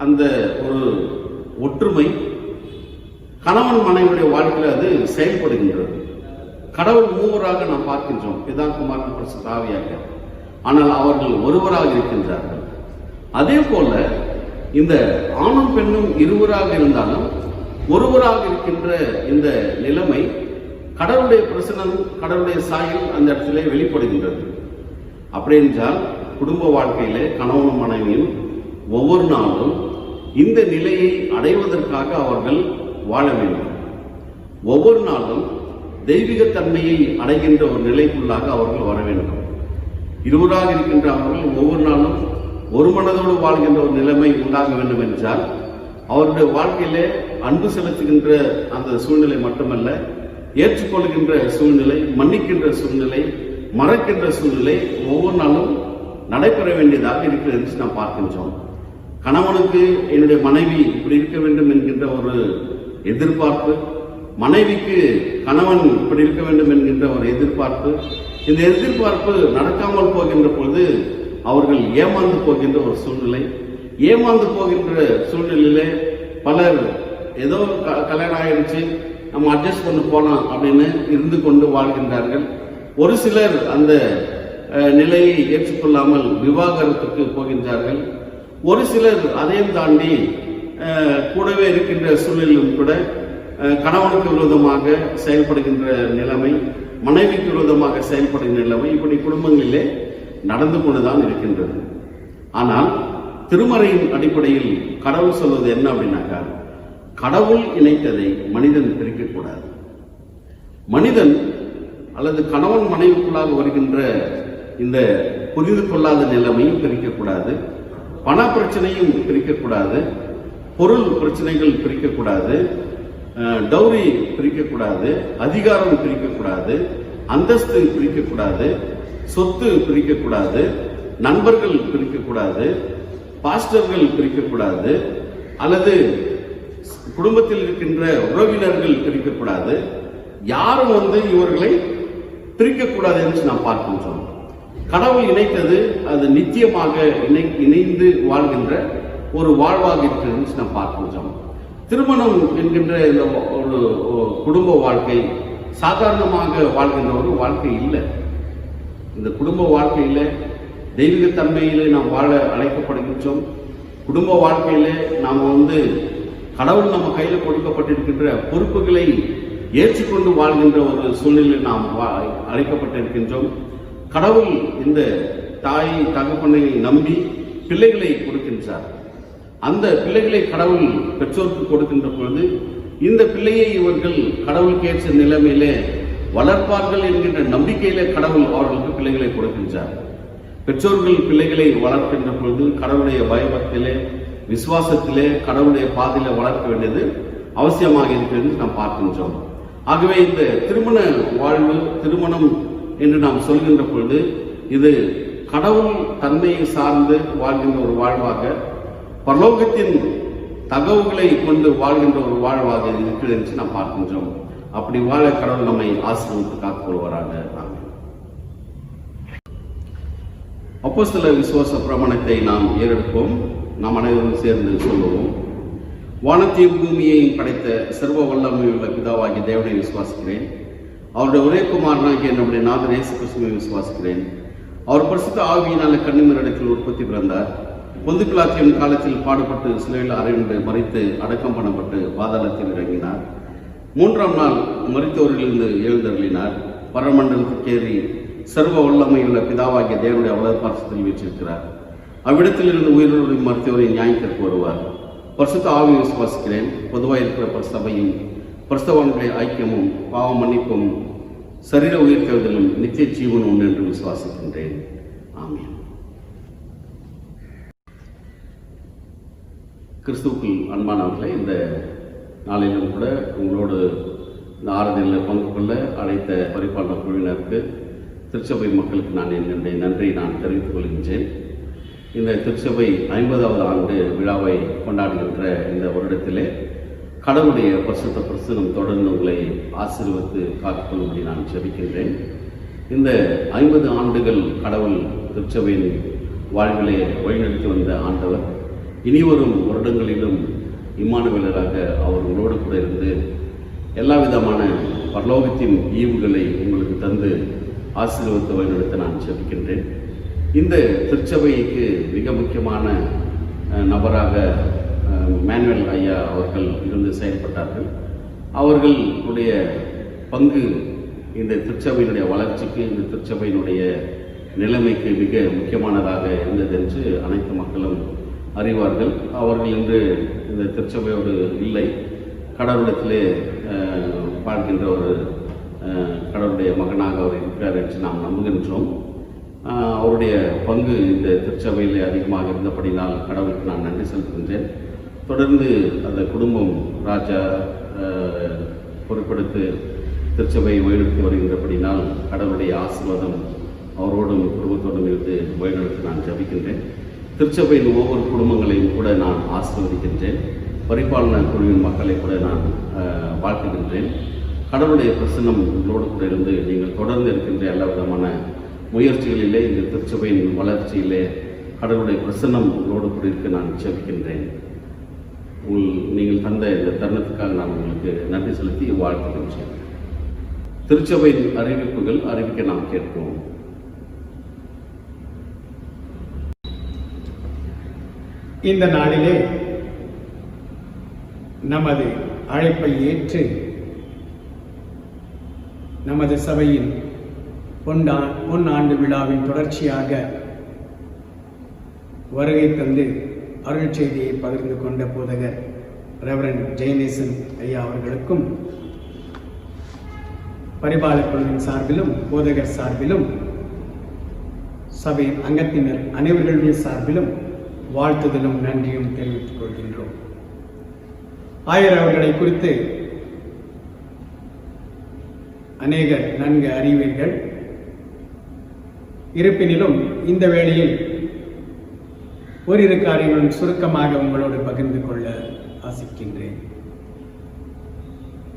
அந்த ஒரு ஒற்றுமை கணவன் மனைவியுடைய வாழ்க்கையில் அது செயல்படுகின்றது. கடவுள் மூவராக நாம் பார்க்கின்றோம், பிதா குமாரன் பரிசுத்த ஆவியாக. ஆனால் அவர்கள் ஒருவராக இருக்கின்றார்கள். அதே போல இந்த ஆணும் பெண்ணும் இருவராக இருந்தாலும் ஒருவராக இருக்கின்ற இந்த நிலைமை கடவுளுடைய பிரசனம், கடவுளுடைய சாயல் அந்த இடத்திலே வெளிப்படுகின்றது. அப்படி என்றால் குடும்ப வாழ்க்கையிலே கணவனும் மனைவியும் ஒவ்வொரு நாளும் இந்த நிலையை அடைவதற்காக அவர்கள் வாழ வேண்டும். ஒவ்வொரு நாளும் தெய்வீக தன்மையை அடைகின்ற ஒரு நிலைக்குள்ளாக அவர்கள் வர வேண்டும். இருவராக இருக்கின்ற அவர்கள் ஒவ்வொரு நாளும் ஒரு மனதோடு வாழ்கின்ற ஒரு நிலைமை உண்டாக வேண்டும் என்றால் அவருடைய வாழ்க்கையிலே அன்பு செலுத்துகின்ற அந்த சூழ்நிலை மட்டுமல்ல, ஏற்றுக்கொள்கின்ற சூழ்நிலை, மன்னிக்கின்ற சூழ்நிலை, மறக்கின்ற சூழ்நிலை ஒவ்வொரு நாளும் நடைபெற வேண்டியதாக இருக்கிறது என்று நாம் பார்க்கின்றோம். கணவனுக்கு என்னுடைய மனைவி இப்படி இருக்க வேண்டும் என்கின்ற ஒரு எதிர்பார்ப்பு, மனைவிக்கு கணவன் இப்படி இருக்க வேண்டும் என்கின்ற ஒரு எதிர்பார்ப்பு. இந்த எதிர்பார்ப்பு நடக்காமல் போகின்ற பொழுது அவர்கள் ஏமாந்து போகின்ற ஒரு சூழ்நிலை. ஏமாந்து போகின்ற சூழ்நிலையிலே பலர் ஏதோ கல்யாணம் ஆயிடுச்சு, நம்ம அட்ஜஸ்ட் பண்ணி போலாம் அப்படின்னு இருந்து கொண்டு வாழ்கின்றார்கள். ஒரு சிலர் அந்த நிலையை ஏற்றுக்கொள்ளாமல் விவாகரத்துக்கு போகின்றார்கள். ஒரு சிலர் அதையும் தாண்டி கூடவே இருக்கின்ற சூழ்நிலையும் கூட கணவனுக்கு விரோதமாக செயல்படுகின்ற நிலைமை, மனைவிக்கு விரோதமாக செயல்படுகின்ற நிலைமை, இப்படி குடும்பங்களிலே நடந்து கொண்டுதான் இருக்கின்றது. ஆனால் திருமறையின் அடிப்படையில் கடவுள் சொல்வது என்ன அப்படின்னாக்கா, கடவுள் இணைத்ததை மனிதன் பிரிக்கக்கூடாது. மனிதன் அல்லது கணவன் மனைவிக்குள்ளாக வருகின்ற இந்த புரிந்து கொள்ளாத நிலைமையும் பிரிக்கக்கூடாது, பண பிரச்சனையும் பிரிக்கக்கூடாது, பொருள் பிரச்சனைகள் பிரிக்கக்கூடாது, டௌரி பிரிக்கக்கூடாது, அதிகாரம் பிரிக்கக்கூடாது, அந்தஸ்து பிரிக்கக்கூடாது, சொத்து பிரிக்கக்கூடாது, நண்பர்கள் பிரிக்கக்கூடாது, பாஸ்டர்கள் பிரிக்கக்கூடாது, அல்லது குடும்பத்தில் இருக்கின்ற உறவினர்கள் பிரிக்கக்கூடாது. யாரும் இவர்களை பிரிக்கக்கூடாது என்று நாம் பார்க்கின்றோம். கடவுள் இணைத்தது அது நித்தியமாக இணைந்து வாழ்கின்ற ஒரு வாழ்வாக இருக்கிறது என்று நாம் பார்க்கின்றோம். திருமணம் என்கின்ற இந்த ஒரு குடும்ப வாழ்க்கை சாதாரணமாக வாழ்கின்ற ஒரு வாழ்க்கை இல்லை. இந்த குடும்ப வாழ்க்கையில தெய்வீக தன்மையிலே நாம் வாழ அழைக்கப்படுகின்றோம். குடும்ப வாழ்க்கையிலே நாம் கடவுள் நம்ம கையில் கொடுக்கப்பட்டிருக்கின்ற பொறுப்புகளை ஏற்றுக்கொண்டு வாழ்கின்ற ஒரு சூழ்நிலையில் நாம் அழைக்கப்பட்டிருக்கின்றோம். கடவுள் இந்த தாய் தகப்பனை நம்பி பிள்ளைகளை கொடுக்கின்றார். அந்த பிள்ளைகளை கடவுள் பெற்றோருக்கு கொடுக்கின்ற பொழுது இந்த பிள்ளையை இவர்கள் கடவுளுக்கு ஏற்ற நிலைமையிலே வளர்ப்பார்கள் என்கின்ற நம்பிக்கையிலே கடவுள் அவர்களுக்கு பிள்ளைகளை கொடுக்கின்றார். பெற்றோர்கள் பிள்ளைகளை வளர்க்கின்ற பொழுது கடவுளுடைய பயபக்தியிலே, விசுவாசத்திலே, கடவுளுடைய பாதையில வளர்க்க வேண்டியது அவசியமாக இருக்கிறது நாம் பார்க்கின்றோம். ஆகவே இந்த திருமண வாழ்வு, திருமணம் என்று நாம் சொல்கின்ற பொழுது இது கடவுள் தன்மையை சார்ந்து வாழ்கின்ற ஒரு வாழ்வாக, பரலோகத்தின் தகவல்களை கொண்டு வாழ்கின்ற ஒரு வாழ்வாக இருக்கிறது என்று நாம் பார்க்கின்றோம். அப்படி வாழ கடவுள் நம்மை ஆசீர்வதித்து காத்துக்கொள்வாராக. அப்போஸ்தலர் விசுவாச பிரமாணத்தை நாம் ஏறெடுப்போம். நாம் அனைவரும் சேர்ந்து சொல்லுவோம். வானத்தையும் பூமியையும் படைத்த சர்வ வல்லமையுள்ள பிதாவாகிய தேவனை விசுவாசிக்கிறேன். அவருடைய ஒரே குமாரனாகிய நம்முடைய நாதர் இயேசு கிறிஸ்துவை விசுவாசிக்கிறேன். அவர் பரிசுத்த ஆவியினால கன்னிமரிடத்தில் உற்பத்தி பிறந்தார். பொந்து பிலாத்தியின் காலத்தில் பாடுபட்டு சிலையில் அறையுண்டு மறித்து அடக்கம் பண்ணப்பட்டு பாதாளத்தில் இறங்கினார். 3ஆம் நாள் மரித்தோரிலிருந்து எழுந்தருளினார். பரமண்டலத்துக்கு ஏறி சர்வ வல்லமையுள்ள பிதாவாகிய தேவனுடைய வலது பார்சத்தில் வீற்றிருக்கிறார். அவ்விடத்திலிருந்து உயிரோடு மருத்துவரை நியாயத்திற்கு வருவார். பரிசுத்த ஆவியை விசுவாசிக்கிறேன். பொதுவாக இருக்கிற பரிசுத்தபையும் பரிசுத்தவான்களுடைய ஐக்கியமும் பாவ மன்னிப்பும் சரீர உயிர்த்தெழுதலும் நித்திய ஜீவன் உண்டு என்று விசுவாசிக்கின்றேன். ஆமென். கிறிஸ்துவுக்குள் அன்பானவர்களை, இந்த நாளிலும் கூட உங்களோடு இந்த ஆராதனையில் பங்கு கொள்ள அழைத்த பரிபாலன குழுவினருக்கு, திருச்சபை மக்களுக்கு நான் என்னுடைய நன்றியை நான் தெரிவித்துக் கொள்கின்றேன். இந்த திருச்சபை 50வது ஆண்டு விழாவை கொண்டாடுகின்ற இந்த வருடத்திலே கடவுளுடைய பரிசுத்த பிரசனம் தொடர்ந்து உங்களை ஆசீர்வதித்து காத்துக்கொள்ளும்படி நான் ஜெபிக்கின்றேன். இந்த 50 ஆண்டுகள் கடவுள் திருச்சபையின் வாழ்விலே வழிநடத்தி வந்த ஆண்டவர் இனிவரும் வருடங்களிலும் இம்மானுவேலராக அவர் உங்களோடு கூட இருந்து எல்லா விதமான பரலோகத்தின் ஈவுகளை உங்களுக்கு தந்து ஆசீர்வதித்து வழிநடத்த நான் ஜெபிக்கின்றேன். இந்த திருச்சபைக்கு மிக முக்கியமான நபராக மேனுவல் ஐயா அவர்கள் இருந்து செயல்பட்டார்கள். அவர்களுடைய பங்கு இந்த திருச்சபையினுடைய வளர்ச்சிக்கு, இந்த திருச்சபையினுடைய நிலைமைக்கு மிக முக்கியமானதாக இருந்தது என்று அனைத்து மக்களும் அறிவார்கள். அவர்கள் இன்று இந்த திருச்சபையோடு இல்லை, கடவுளத்திலே பார்க்கின்ற ஒரு கடவுளுடைய மகனாக அவர் இருக்கிறார் என்று நாம் நம்புகின்றோம். அவருடைய பங்கு இந்த திருச்சபையிலே அதிகமாக இருந்தபடினால் கடவுளுக்கு நான் நன்றி செலுத்துகின்றேன். தொடர்ந்து அந்த குடும்பம் ராஜா பொறுப்பெடுத்து திருச்சபையை வழிநடத்தி வருகின்றபடினால் கடவுளுடைய ஆசீர்வாதம் அவரோடும் குடும்பத்தோடும் இருந்து வழிநடத்தி நான் ஜெபிக்கின்றேன். திருச்சபையின் ஒவ்வொரு குடும்பங்களையும் கூட நான் ஆசீர்வதிக்கின்றேன். பரிபாலன குழுவின் மக்களை கூட நான் வாழ்த்துகின்றேன். கடவுளுடைய பிரசன்னம் உங்களோடு கூட இருந்து நீங்கள் தொடர்ந்து இருக்கின்ற எல்லா விதமான முயற்சிகளிலே, இந்த திருச்சபையின் வளர்ச்சியிலே கடவுளுடைய பிரசன்னம் உங்களோடு கூட இருக்க நான் ஜெபிக்கின்றேன். நீங்கள் தந்த இந்த தருணத்துக்காக நான் உங்களுக்கு நன்றி செலுத்தி வாழ்த்துகின்றேன். திருச்சபையின் அறிவிப்புகள் அறிவிக்க நாம் கேட்போம். இந்த நாளிலே நமது அழைப்பை ஏற்று நமது சபையின் பொன்னாண்டு விழாவின் தொடர்ச்சியாக வருகை தந்து அருள் செய்தியை பகிர்ந்து கொண்ட போதகர் ரெவரண்ட் ஜெயநேசன் ஐயா அவர்களுக்கும், பரிபாலக் குழுவின் சார்பிலும் போதகர் சார்பிலும் சபையின் அங்கத்தினர் அனைவர்களுடைய சார்பிலும் வாழ்த்துதலும் நன்றியும் தெரிவித்துக் கொள்கின்றோம். ஆயர் அவர்களை குறித்து அநேகர் நன்கு அறிவீர்கள். இருப்பினிலும் இந்த வேளையில் ஓரிரு காரியங்களும் சுருக்கமாக உங்களோடு பகிர்ந்து கொள்ள ஆசிக்கின்றேன்.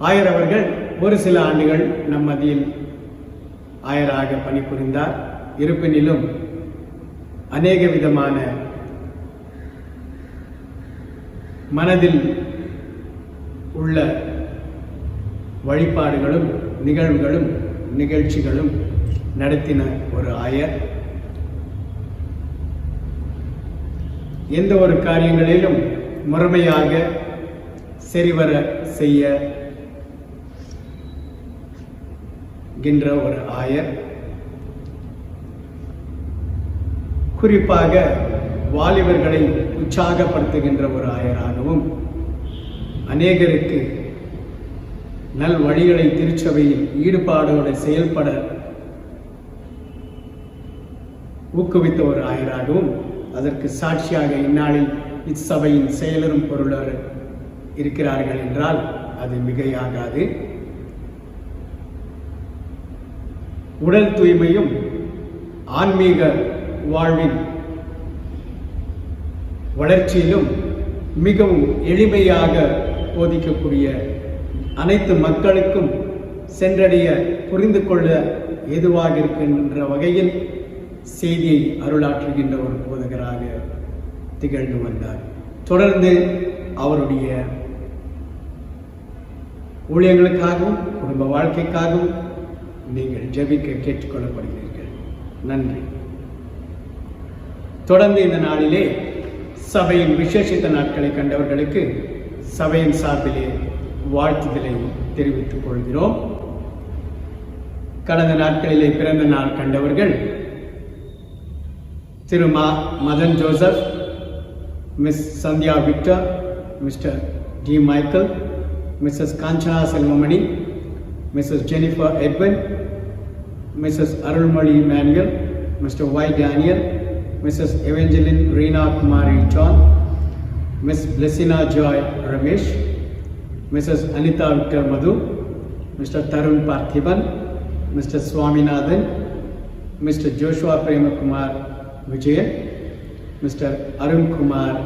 ஆயர் அவர்கள் ஒரு சில ஆண்டுகள் நம் மத்தியில் ஆயராக பணிபுரிந்தார். இருப்பினிலும் அநேக விதமான மனதில் உள்ள வழிபாடுகளும் நிகழ்வுகளும் நிகழ்ச்சிகளும் நடத்தின ஒரு ஆயர். எந்த ஒரு காரியங்களிலும் முறைமையாக சரிவர செய்கின்ற ஒரு ஆயர். குறிப்பாக வாலிபர்களை உற்சாகப்படுத்துகின்ற ஒரு ஆயராகவும், அநேகருக்கு நல் வழிகளை திருச்சபையில் ஈடுபாடோடு செயல்பட ஊக்குவித்த ஒரு ஆயராகவும், அதற்கு சாட்சியாக இந்நாளில் இச்சபையின் செயலரும் பொருளர் இருக்கிறார்கள் என்றால் அது மிகையாகாது. உடல் தூய்மையும் ஆன்மீக வாழ்வின் வளர்ச்சியிலும் மிகவும் எளிமையாக போதிக்கக்கூடிய, அனைத்து மக்களுக்கும் சென்றடைய புரிந்து கொள்ள ஏதுவாக இருக்கின்ற வகையில் செய்தியை அருளாற்றுகின்ற ஒரு போதகராக திகழ்ந்து வந்தார். தொடர்ந்து அவருடைய ஊழியர்களுக்காகவும் குடும்ப வாழ்க்கைக்காகவும் நீங்கள் ஜெபிக்க கேட்டுக்கொள்ளப்படுகிறீர்கள். நன்றி. தொடர்ந்து இந்த நாளிலே சபையின் விசேஷித்த நாட்களை கண்டவர்களுக்கு சபையின் சார்பிலே வாழ்த்துதலை தெரிவித்துக் கொள்கிறோம். கடந்த நாட்களிலே பிறந்த நாள் கண்டவர்கள் திரு Madan Joseph, Miss Sandhya Victor, Mister D Michael, Mrs Kanchana Selvamani, Mrs Jennifer Edwin, Mrs Arulmozhi Manuel, Mister Y Daniel, Mrs Evangeline Reena Kumari John, Miss Blessina Joy Ramesh, Mrs Anitha Victor Madhu, Mister Tarun Parthiban, Mister Swaminathan, Mister Joshua Premakumar Vijayan, Mister Arunkumar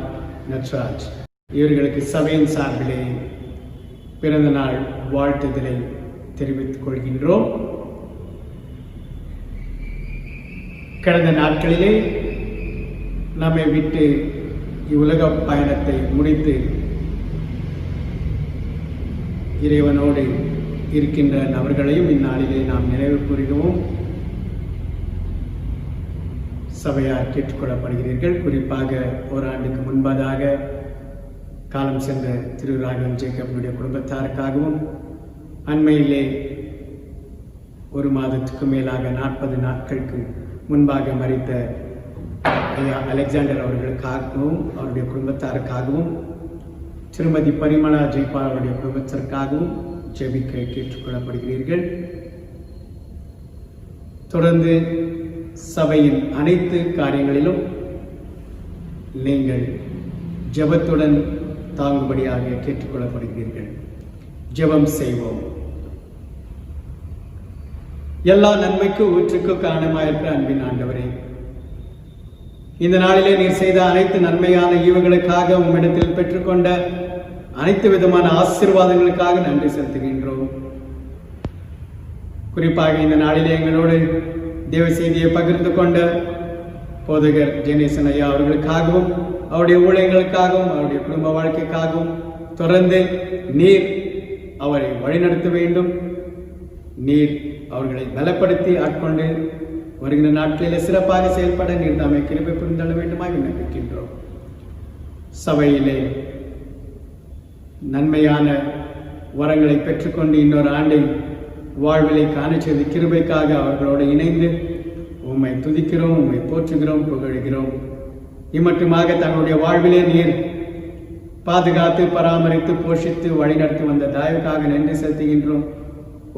Natraj. இவர்களுக்கு சபையின் சார்பிலே பிறந்த நாள் வாழ்த்துதலை தெரிவித்துக் கொள்கின்றோம். கடந்த நாட்களிலே நம்மை விட்டு இவ்வுலக பயணத்தை முடித்து இறைவனோடு இருக்கின்ற நபர்களையும் இந்நாளிலே நாம் நினைவு கூறுகவும் சபையார் கேட்டுக்கொள்ளப்படுகிறீர்கள். குறிப்பாக ஓராண்டுக்கு முன்பதாக காலம் சென்ற திரு ராகவன் ஜேக்கப்னுடைய குடும்பத்தாருக்காகவும், அண்மையிலே ஒரு மாதத்துக்கு மேலாக 40 நாட்களுக்கு முன்பாக மரித்த ஐயா அலெக்சாண்டர் அவர்களுக்காகவும் அவருடைய குடும்பத்தாருக்காகவும், திருமதி பரிமளா ஜெய்பால் அவருடைய குடும்பத்திற்காகவும் ஜெபிக்க கேட்டுக்கொள்ளப்படுகிறீர்கள். தொடர்ந்து சபையின் அனைத்து காரியங்களிலும் நீங்கள் ஜெபத்துடன் தாங்கும்படியாக கேட்டுக்கொள்ளப்படுகிறீர்கள். ஜெபம் செய்வோம். எல்லா நன்மைக்கு ஊற்றுக்கு காரணமாயிருக்கிற அன்பின் ஆண்டவரே, இந்த நாளிலே நீர் செய்த அனைத்து நன்மையான ஈவுகளுக்காக உம்மிடத்தில் பெற்றுக்கொண்ட அனைத்து விதமான ஆசீர்வாதங்களுக்காக நன்றி செலுத்துகின்றோம். குறிப்பாக இந்த நாளிலே எங்களோடு தேவ செய்தியை பகிர்ந்து கொண்ட போதகர் ஜெனேசன் ஐயா அவர்களுக்காகவும், அவருடைய ஊழியர்களுக்காகவும், அவருடைய குடும்ப வாழ்க்கைக்காகவும் தொடர்ந்து நீர் அவரை வழிநடத்த வேண்டும். நீர் அவர்களை பலப்படுத்தி ஆட்கொண்டு வருகின்ற நாட்களில் சிறப்பாக செயல்பட நீர் தாமே கிருபை புரிந்தள்ள வேண்டுமாய் விண்ணப்பிக்கின்றோம். சபையிலே நன்மையான வரங்களை பெற்றுக்கொண்டு இன்னொரு ஆண்டை வாழ்விலை காண செய்த கிருபைக்காக அவர்களோடு இணைந்து உம்மை துதிக்கிறோம், உம்மை போற்றுகிறோம், புகழுகிறோம். இம்மட்டுமாக தங்களுடைய வாழ்விலே நீர் பாதுகாத்து பராமரித்து போஷித்து வழிநடத்தி வந்த தயவுக்காக நன்றி செலுத்துகின்றோம்.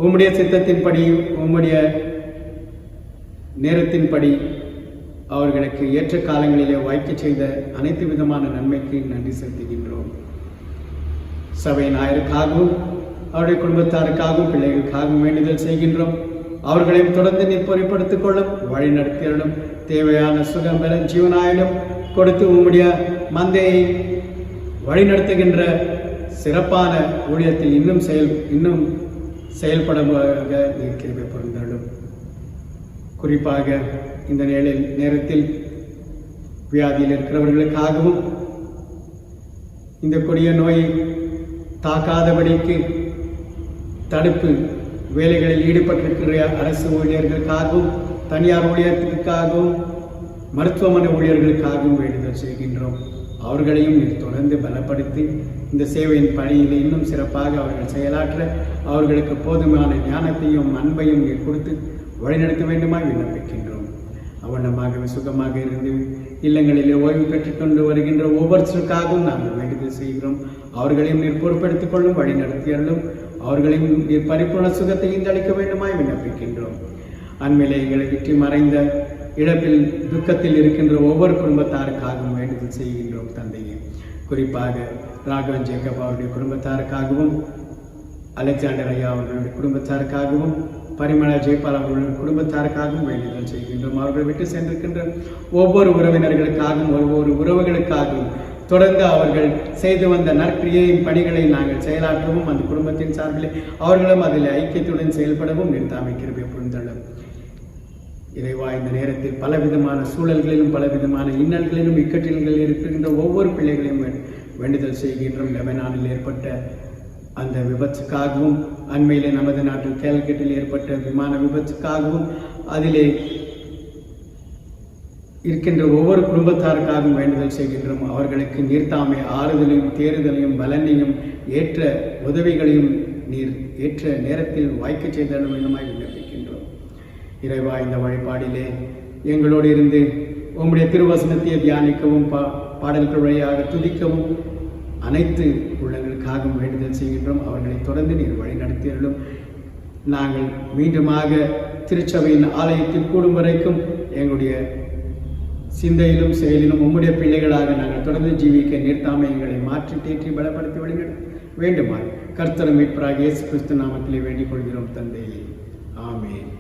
உம்முடைய சித்தத்தின்படி உம்முடைய நேரத்தின்படி அவர்களுக்கு ஏற்ற காலங்களிலே வாய்க்க செய்த அனைத்து விதமான நன்மைக்கு நன்றி செலுத்துகின்றோம். சபை நாயருக்காகவும் அவருடைய குடும்பத்தாருக்காகவும் பிள்ளைகளுக்காகவும் வேண்டுதல் செய்கின்றோம். அவர்களையும் தொடர்ந்து நீர் பொறுப்படுத்திக் கொள்ளும், வழி நடத்தியலும் தேவையான சுகம் பல ஜீவனாயிலும் கொடுத்து உம்முடைய மந்தையை வழிநடத்துகின்ற சிறப்பான ஊழியத்தில் இன்னும் செயல்படுவதாக நீர் கிருபை புரிந்தருளும். குறிப்பாக இந்த நேரத்தில் வியாதியில் இருக்கிறவர்களுக்காகவும் இந்த கொடிய நோயை தாக்காதபடிக்கு தடுப்பு வேலைகளில் ஈடுபட்டிருக்கிற அரசு ஊழியர்களுக்காகவும், தனியார் ஊழியர்களுக்காகவும், மருத்துவமனை ஊழியர்களுக்காகவும் வேண்டுதல் செய்கின்றோம். அவர்களையும் தொடர்ந்து பலப்படுத்தி இந்த சேவையின் பணியில் இன்னும் சிறப்பாக அவர்கள் செயலாற்ற அவர்களுக்கு போதுமான ஞானத்தையும் அன்பையும் கொடுத்து வழிநடத்த வேண்டுமாய் விண்ணப்பிக்கின்றோம். அவனமாக சுகமாக இருந்து இல்லங்களிலே ஓய்வு பெற்றுக்கொண்டு வருகின்ற ஒவ்வொருத்தருக்காகவும் நாங்கள் வேண்டுதல் செய்கிறோம். அவர்களையும் நீர் பொறுப்படுத்திக் கொள்ளும், வழி நடத்தியலும் அவர்களையும் நீர் பரிபூர்ண சுகத்தையும் அளிக்க வேண்டுமாய் விண்ணப்பிக்கின்றோம். அண்மையிலே எங்களை விட்டு மறைந்த இழப்பில் துக்கத்தில் இருக்கின்ற ஒவ்வொரு குடும்பத்தாருக்காகவும் வேண்டுதல் செய்கின்றோம். தந்தையே, குறிப்பாக ராகவன் ஜேக்கப் அவருடைய குடும்பத்தாருக்காகவும், அலெக்சாண்டர் ஐயா அவர்களுடைய குடும்பத்தாருக்காகவும், பரிமளா ஜெய்பால் அவர்களுடைய குடும்பத்தாருக்காகவும் வேண்டுதல் செய்கின்றோம். அவர்கள் விட்டு சென்றிருக்கின்ற ஒவ்வொரு உறவினர்களுக்காகவும் ஒவ்வொரு உறவுகளுக்காகவும் தொடர்ந்து அவர்கள் செய்து வந்த நற்கிரியையின் பணிகளை நாங்கள் செயலாற்றவும் அந்த குடும்பத்தின் சார்பில் அவர்களும் அதில் ஐக்கியத்துடன் செயல்படவும் நிறுத்தாமை கிருபை புரிந்துள்ளோம். இறைவா, இந்த நேரத்தில் பலவிதமான சூழல்களிலும் பலவிதமான இன்னல்களிலும் இக்கட்டில்களில் இருக்கின்ற ஒவ்வொரு பிள்ளைகளையும் வேண்டுதல் செய்கின்றோம். லெபனானில் ஏற்பட்ட அந்த விபத்துக்காகவும், அண்மையிலே நமது நாட்டில் கேல்கட்டில் ஏற்பட்ட விமான விபத்துக்காகவும், அதிலே இருக்கின்ற ஒவ்வொரு குடும்பத்தாருக்காகவும் வேண்டுதல் செய்கின்றோம். அவர்களுக்கு நீர்த்தாமை ஆறுதலையும் தேறுதலையும் பலனையும் ஏற்ற உதவிகளையும் நீர் ஏற்ற நேரத்தில் வாய்க்க செய்த வேண்டுமாய் விண்ணப்பிக்கின்றோம். இறைவா, இந்த வழிபாடிலே எங்களோடு இருந்து உம்முடைய திருவசனத்தை தியானிக்கவும் பாடல்கள் வழியாக துதிக்கவும் அனைத்து உள்ளங்களுக்காகவும் வேண்டுதல் செய்கின்றோம். அவர்களை தொடர்ந்து நீர் வழி நடத்தியர்களும் நாங்கள் மீண்டுமாக திருச்சபையின் ஆலயத்தில் கூடும் வரைக்கும் எங்களுடைய சிந்தையிலும் செயலிலும் உம்முடைய பிள்ளைகளாக நாங்கள் தொடர்ந்து ஜீவிக்க நீர்த்தாமை எங்களை மாற்றி தேற்றி பலப்படுத்தி வழிநடத்த வேண்டுமாய் கர்த்தர் மீட்பராகிய இயேசு கிறிஸ்து நாமத்திலே வேண்டிக் கொள்கிறோம் தந்தையே. ஆமென்.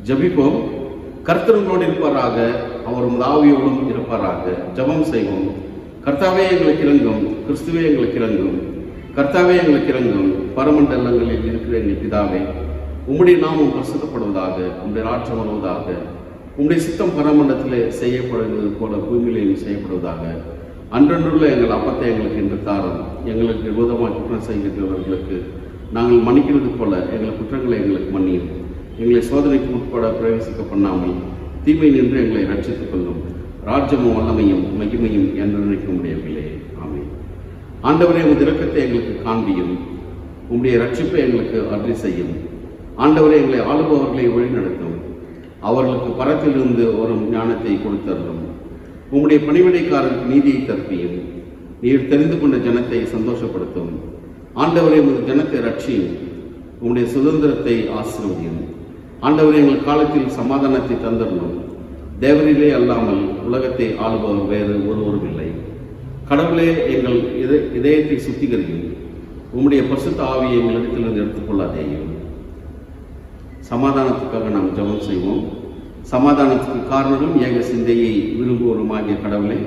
ஜெபிப்போம். கர்த்தர் உங்களோடு இருப்பாராக, அவர் உமது ஆவியோடும் இருப்பாராக. ஜெபம் செய்வோம். கர்த்தாவே எங்களுக்கு இறங்கும், கிறிஸ்துவே எங்களுக்கு இறங்கும், கர்த்தாவே எங்களுக்கு இறங்கும். பரமண்டலங்களில் இருக்கிற எங்கள் பிதாவே, உம்முடைய நாமம் பிரசித்தப்படுவதாக, உம்முடைய ராட்சம் வருவதாக, உம்முடைய சித்தம் பரமண்டலத்திலே செய்யப்படுவது போல பூமியிலேயும் செய்யப்படுவதாக. அன்றன்றுள்ள எங்கள் அப்பத்தை எங்களுக்கு இன்று தாரும். எங்களுக்கு விரோதமாக குற்றம் செய்கிறவர்களுக்கு நாங்கள் மன்னிக்கிறது போல எங்கள் குற்றங்களை எங்களுக்கு மன்னியும். எங்களை சோதனைக்கு உட்பட பிரவேசிக்க பண்ணாமல் தீமை நின்று எங்களை ரட்சித்துக் கொள்ளும். ராஜ்யமும் வல்லமையும் மகிமையும் என்று நினைக்க முடியவில்லை. ஆமென். ஆண்டவரே, உமது இரக்கத்தை எங்களுக்கு காண்பியும், உம்முடைய ரட்சிப்பை எங்களுக்கு அருளி செய்யும். ஆண்டவரே, எங்களை ஆளுபவர்களை வழிநடத்தும். அவர்களுக்கு பரத்திலிருந்து வரும் ஞானத்தை கொடுத்தருளும். உம்முடைய பணிவிடைக்காரருக்கு நீதியை தற்பியும். நீர் தெரிந்து கொண்ட ஜனத்தை சந்தோஷப்படுத்தும். ஆண்டவரே, உமது ஜனத்தை ரட்சியும். உம்முடைய சுதந்திரத்தை ஆசீர்வதியும். ஆண்டவரே, எங்கள் காலத்தில் சமாதானத்தை தந்தருளும். தேவரிலே அல்லாமல் உலகத்தை ஆளுபவர் வேறு ஒருவரும் இல்லை. கடவுளே, எங்கள் இதயத்தை சுத்திகரியும். உம்முடைய பரிசுத்த ஆவியை எங்களிடத்திலிருந்து எடுத்துக்கொள்ளாதேயும். சமாதானத்துக்காக நாம் ஜெபம் செய்வோம். சமாதானத்துக்கு காரணமும் ஏக சிந்தையை விரும்புவோருமாகிய கடவுளே,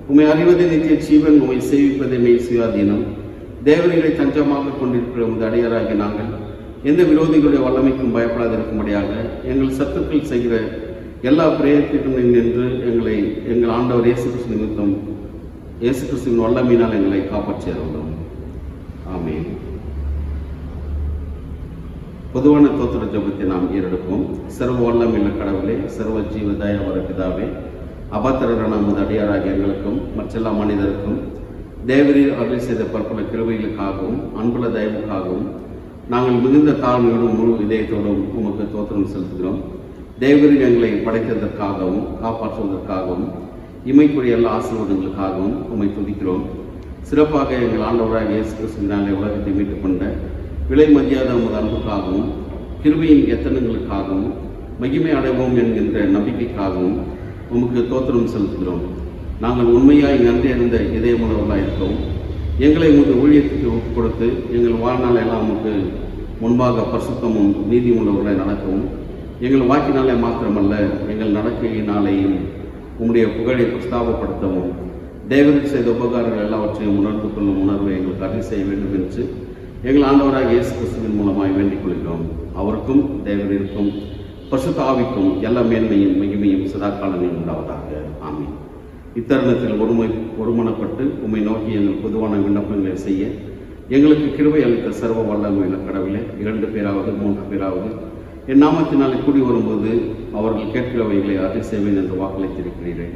உம்மை அறிவதே நித்திய ஜீவன், உம்மை சேவிப்பதே மெய் சுயாதீனம். தேவர்களை தஞ்சமாக கொண்டிருக்கிற உமது அடியாராகிய நாங்கள் எந்த விரோதிகளுடைய வல்லமைக்கும் பயப்படாதிருக்கும்படியாக எங்கள் சத்துக்கள் செய்கிற எல்லா பிரயத்திலும் நின்று எங்கள் ஆண்டவர் இயேசு கிறிஸ்து நிமித்தம் இயேசு கிறிஸ்துவின் வல்லமையினால் எங்களை காப்பாற்றியருளும். ஆமென். பொதுவான தோத்திர ஜெபத்தை நாம் ஏறெடுப்போம். சர்வ வல்லமையுள்ள கடவுளே, சர்வ ஜீவ தயவர பிதாவே, அபத்திரரான நமது அடியாராகிய எங்களுக்கும் மற்றெல்லா மனிதருக்கும் தேவரீர் அருளி செய்த பற்பல கிருபைகளுக்காகவும் அன்புள்ள தயவுக்காகவும் நாங்கள் மிகுந்த தாழ்மையோடும் முழு இதயத்தோடும் உமக்கு தோத்திரம் செலுத்துகிறோம். தேவரீர் எங்களை படைத்ததற்காகவும் காப்பாற்றுவதற்காகவும் இமைக்குரிய எல்லா ஆசீர்வாதங்களுக்காகவும் உம்மை துதிக்கிறோம். சிறப்பாக எங்கள் ஆண்டவராக இயேசு கிறிஸ்துவினாலே உலகத்தை மீட்டுக் கொண்ட விலை மதியாத உமது அன்புக்காகவும் கிருபையின் எத்தனங்களுக்காகவும் மகிமை அடைவோம் என்கின்ற நம்பிக்கைக்காகவும் உமக்கு தோத்திரம் செலுத்துகிறோம். நாங்கள் உண்மையாய் நன்றி அறிந்த இதயமுள்ளவர்களாக இருக்கவும், எங்களை உமது ஊழியத்துக்கு ஒப்புக் கொடுத்து எங்கள் வாழ்நாள் எல்லாம் உமக்கு முன்பாக பரிசுத்தமும் நீதி உள்ளவர்களாய் நடக்கவும், எங்கள் வாக்கினாலே மாத்திரமல்ல எங்கள் நடக்கையினாலேயும் உம்முடைய புகழை பிரஸ்தாபப்படுத்தவும், தேவருக்கு செய்த உபகாரங்கள் எல்லாவற்றையும் உணர்ந்து கொள்ளும் உணர்வை எங்களுக்கு அறிவு செய்ய வேண்டும் என்று எங்கள் ஆண்டவராக இயேசு கிறிஸ்துவின் மூலமாய் வேண்டிக் கொள்கிறோம். அவருக்கும் தேவரிற்கும் பரிசுத்த ஆவிக்கும் எல்லா மேன்மையும் மகிமையும் சதா காலமும் உண்டாவதாக. ஆமென். இத்தருணத்தில் ஒருமனப்பட்டு உம்மை நோக்கி எங்கள் பொதுவான விண்ணப்பங்களை செய்ய எங்களுக்கு கிருபை அளித்த சர்வ வல்லமையுள்ள கடவுளே, 2 பேராவது 3 பேராவது என் நாமத்தினாலே கூடி வரும்போது அவர்கள் கேட்கிறவைகளை அருளி செய்வேன் என்று வாக்களித்திருக்கிறீர்கள்.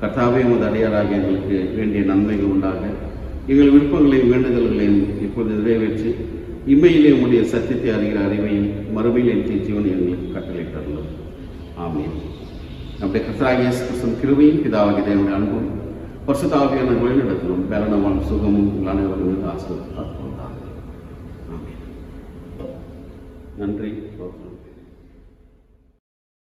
கர்த்தாவே, உமது அடியாராக எங்களுக்கு வேண்டிய நன்மைகள் உண்டாக எங்கள் விருப்பங்களையும் வேண்டுதல்களையும் இப்பொழுது நிறைவேற்றி இம்மையிலே உம்முடைய சத்தியத்தை அறிகிற அறிவையும் மறுமையில் என் ஜீவனை எங்களுக்கு கட்டளையிட்டுள்ளோம். ஆமென். நம்முடைய கர்த்தராகிய இயேசு கிறிஸ்துவின் கிருபையும் பிதாவாகிய தேவனுடைய அன்பும் பரிசுத்த ஆவியான வழிநடத்தலும் பேரணமான சுகமும் உங்கள் அனைவரும் ஆசீர்வதிப்பார். ஆமென். நன்றி.